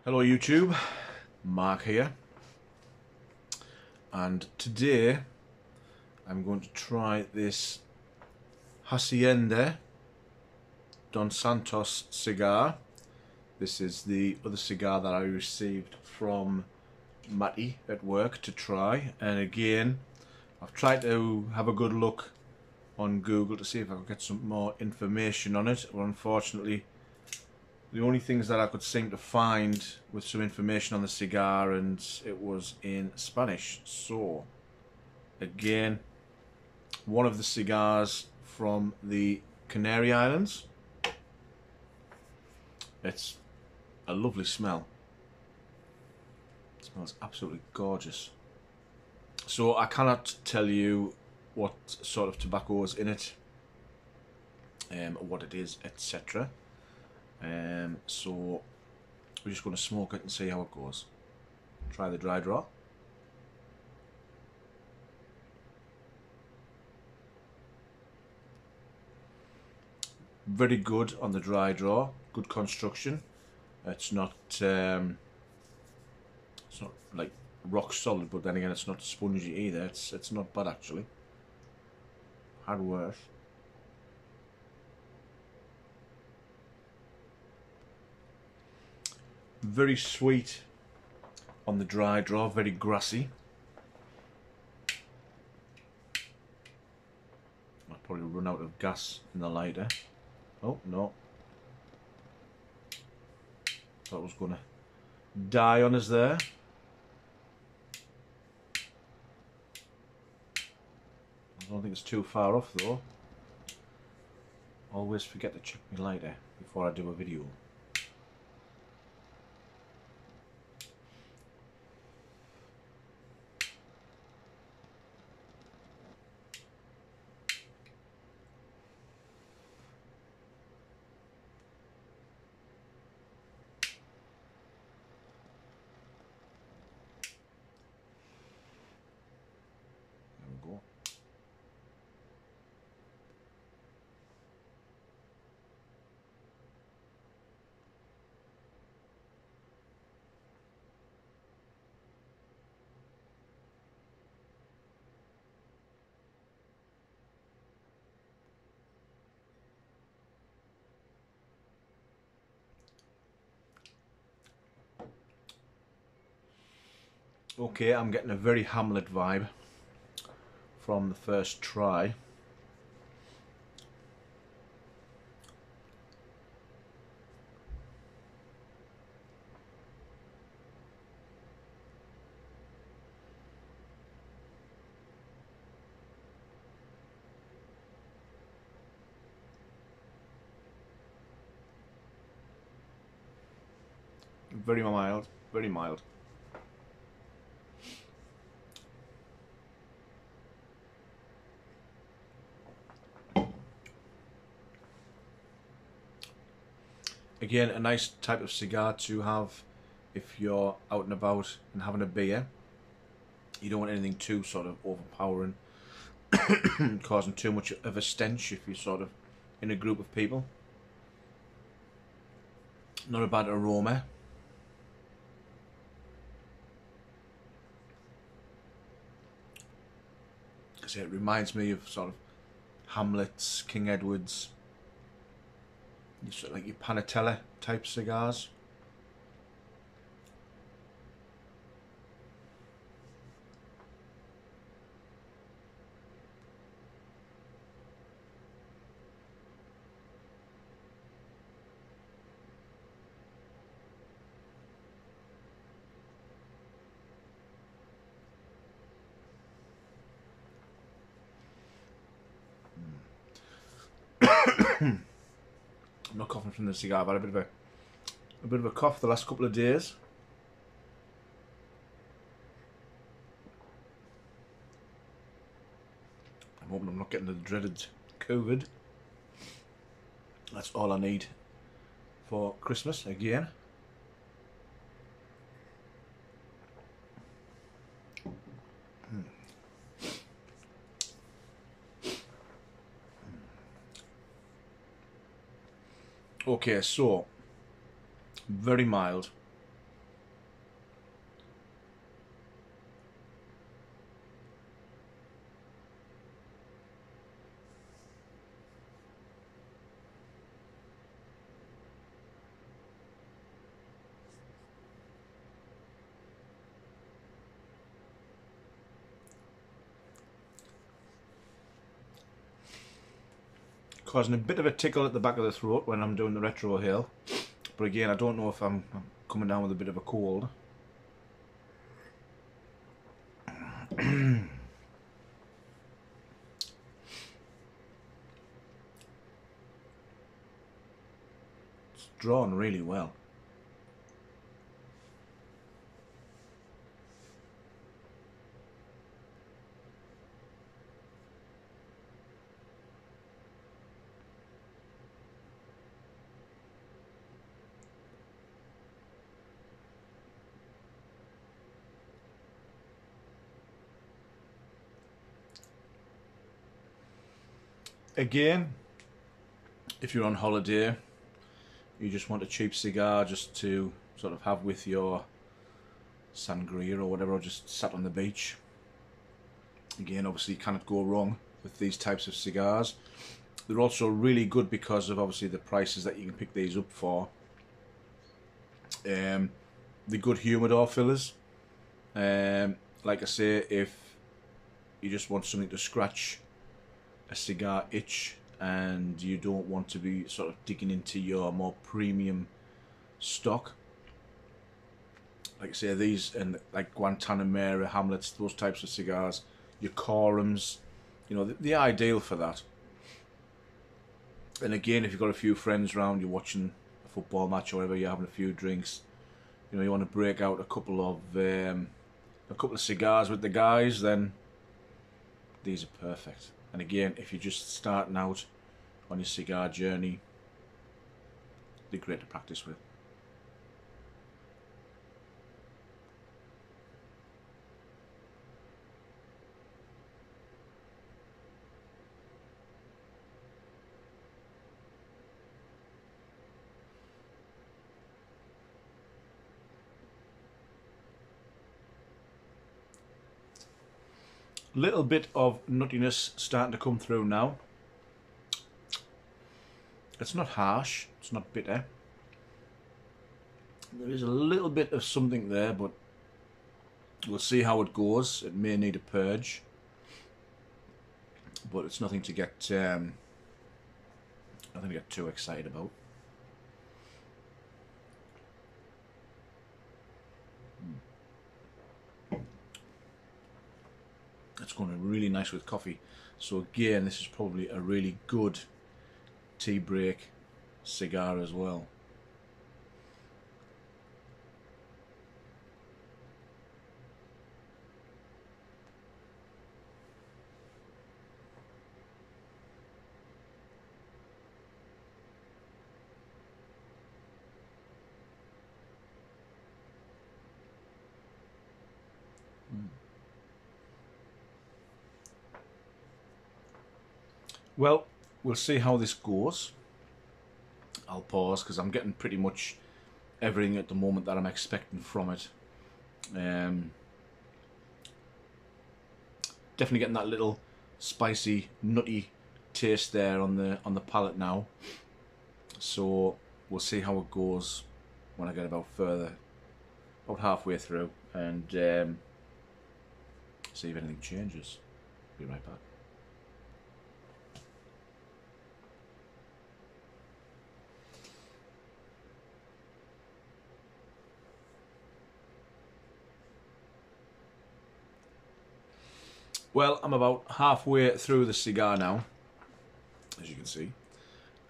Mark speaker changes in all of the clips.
Speaker 1: Hello YouTube, Mark here, and today I'm going to try this Hacienda Don Santos cigar. This is the other cigar that I received from Matty at work to try, and again I've tried to have a good look on Google to see if I could get some more information on it, but unfortunately the only things that I could seem to find with some information on the cigar, and it was in Spanish. So, again, one of the cigars from the Canary Islands. It's a lovely smell. It smells absolutely gorgeous. So I cannot tell you what sort of tobacco is in it, what it is, etc. So we're just going to smoke it and see how it goes. Try the dry draw. Very good on the dry draw. Good construction. It's not like rock solid, but then again it's not spongy either. It's not bad actually. Had worse. Very sweet on the dry draw, very grassy. I'll probably run out of gas in the lighter. Oh no. That was gonna die on us there. I don't think it's too far off though. Always forget to check my lighter before I do a video. Go. Okay, I'm getting a very Hamlet vibe from the first try. Very mild, very mild. Again, a nice type of cigar to have if you're out and about and having a beer. You don't want anything too sort of overpowering, causing too much of a stench if you're sort of in a group of people. Not a bad aroma. Because it reminds me of sort of Hamlet's, King Edward's, sort of like your Panatella type cigars. I'm not coughing from the cigar, I've had a bit of a cough the last couple of days. I'm hoping I'm not getting the dreaded COVID. That's all I need for Christmas again. Okay, so very mild, causing a bit of a tickle at the back of the throat when I'm doing the retro hill. But again, I don't know if I'm coming down with a bit of a cold. It's drawn really well. Again, if you're on holiday, you just want a cheap cigar just to sort of have with your sangria or whatever, or just sat on the beach. Again, obviously you cannot go wrong with these types of cigars. They're also really good because of obviously the prices that you can pick these up for. The good humidor fillers. Like I say, if you just want something to scratch a cigar itch and you don't want to be sort of digging into your more premium stock, like I say, these and like Guantanamera, Hamlets, those types of cigars, your Corums, you know, they're ideal for that. And again, if you've got a few friends around, you're watching a football match or whatever, you're having a few drinks, you know, you want to break out a couple of cigars with the guys, then these are perfect. And again, if you're just starting out on your cigar journey, they're great to practice with. Little bit of nuttiness starting to come through now. It's not harsh, it's not bitter. There is a little bit of something there, but we'll see how it goes. It may need a purge, but it's nothing to get too excited about. It's going to be really nice with coffee. So again, this is probably a really good tea break cigar as well. Well, we'll see how this goes. I'll pause because I'm getting pretty much everything at the moment that I'm expecting from it. Definitely getting that little spicy, nutty taste there on the palate now. So we'll see how it goes when I get about halfway through, and see if anything changes. Be right back. Well, I'm about halfway through the cigar now, as you can see,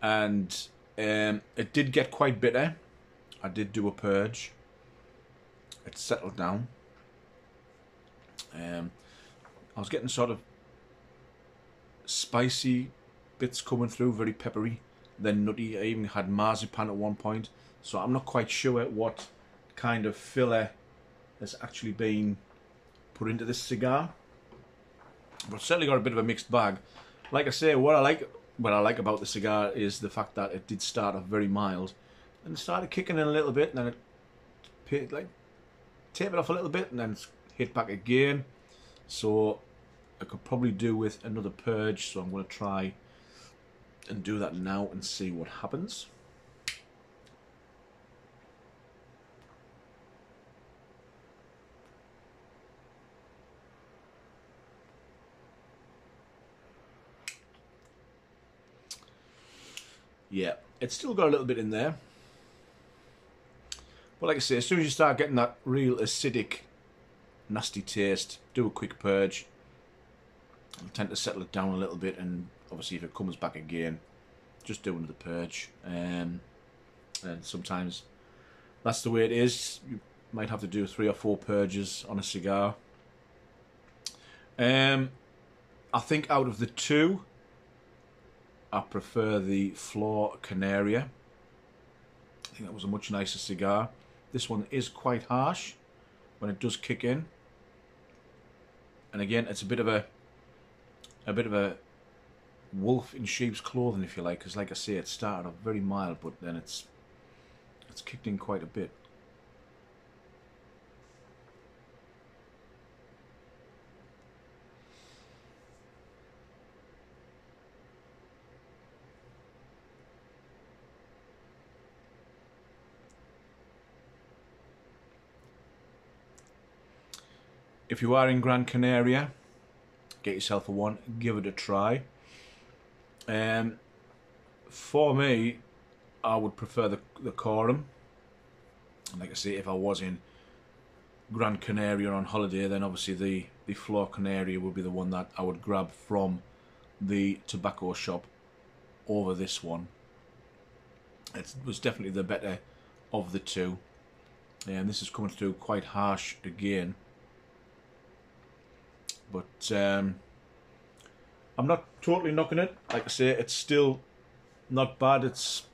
Speaker 1: and it did get quite bitter. I did do a purge. It settled down. I was getting sort of spicy bits coming through, very peppery, then nutty. I even had marzipan at one point, so I'm not quite sure what kind of filler has actually been put into this cigar. But certainly got a bit of a mixed bag. Like I say, what I like about the cigar is the fact that it did start off very mild, and it started kicking in a little bit, and then it like tapered off a little bit, and then hit back again. So I could probably do with another purge. So I'm going to try and do that now and see what happens. Yeah, it's still got a little bit in there. But like I say, as soon as you start getting that real acidic, nasty taste, do a quick purge. It'll tend to settle it down a little bit, and obviously if it comes back again, just do another purge. And sometimes that's the way it is. You might have to do 3 or 4 purges on a cigar. I think out of the two, I prefer the Flor Canaria. I think that was a much nicer cigar. This one is quite harsh when it does kick in. And again, it's a bit of a wolf in sheep's clothing, if you like, because like I say, it started off very mild, but then it's kicked in quite a bit. If you are in Gran Canaria, get yourself a one, give it a try. For me, I would prefer the Coram. Like I say, if I was in Gran Canaria on holiday, then obviously the Flor Canaria would be the one that I would grab from the tobacco shop over this one. It was definitely the better of the two. And this is coming through quite harsh again. But I'm not totally knocking it. Like I say, it's still not bad. It's,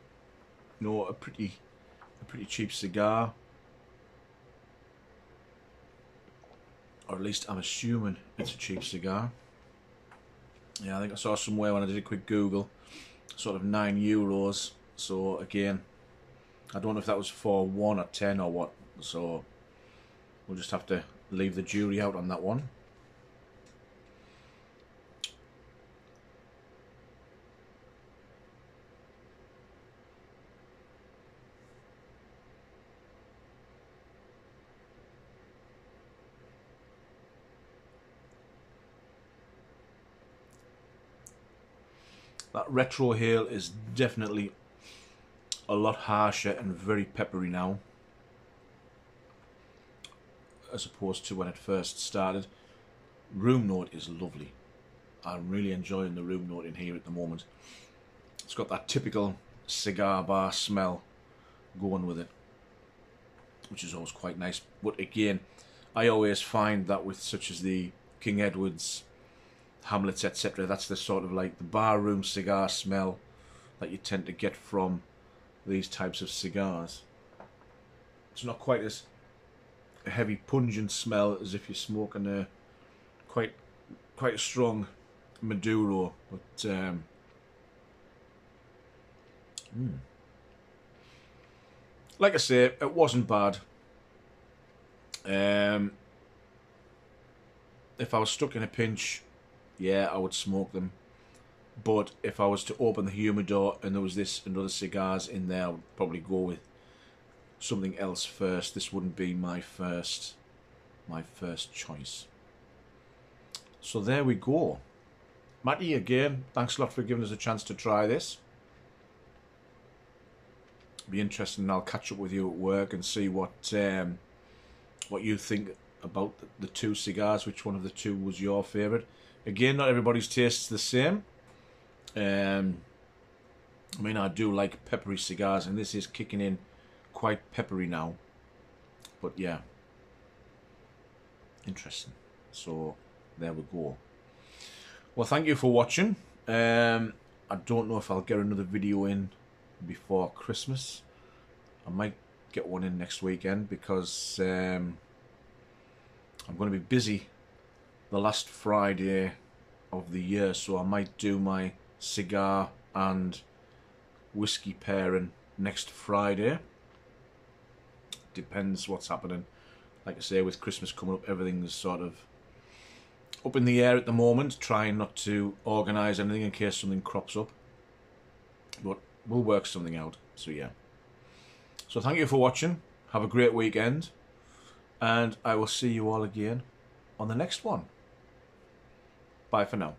Speaker 1: you know, a pretty cheap cigar, or at least I'm assuming it's a cheap cigar. Yeah, I think I saw somewhere when I did a quick Google, sort of €9. So again, I don't know if that was for 1 or 10 or what. So we'll just have to leave the jury out on that one. That retro hail is definitely a lot harsher and very peppery now, as opposed to when it first started. Room note is lovely. I'm really enjoying the room note in here at the moment. It's got that typical cigar bar smell going with it, which is always quite nice. But again, I always find that with such as the King Edward's, Hamlets, etc., that's the sort of like the barroom cigar smell that you tend to get from these types of cigars. It's not quite as a heavy pungent smell as if you're smoking a quite a strong Maduro, but like I say, it wasn't bad. If I was stuck in a pinch, yeah, I would smoke them. But if I was to open the humidor and there was this and other cigars in there, I would probably go with something else first. This wouldn't be my first choice. So there we go. Matty, again, thanks a lot for giving us a chance to try this. Be interesting, and I'll catch up with you at work and see what you think about the two cigars. Which one of the two was your favourite? Again, not everybody's taste is the same. I mean, I do like peppery cigars, and this is kicking in quite peppery now. But yeah, interesting. So there we go. Well, thank you for watching. I don't know if I'll get another video in before Christmas. I might get one in next weekend because I'm going to be busy the last Friday of the year, so I might do my cigar and whiskey pairing next Friday. Depends what's happening. Like I say, with Christmas coming up, everything's sort of up in the air at the moment, trying not to organise anything in case something crops up, but we'll work something out. So yeah, so thank you for watching, have a great weekend, and I will see you all again on the next one. Bye for now.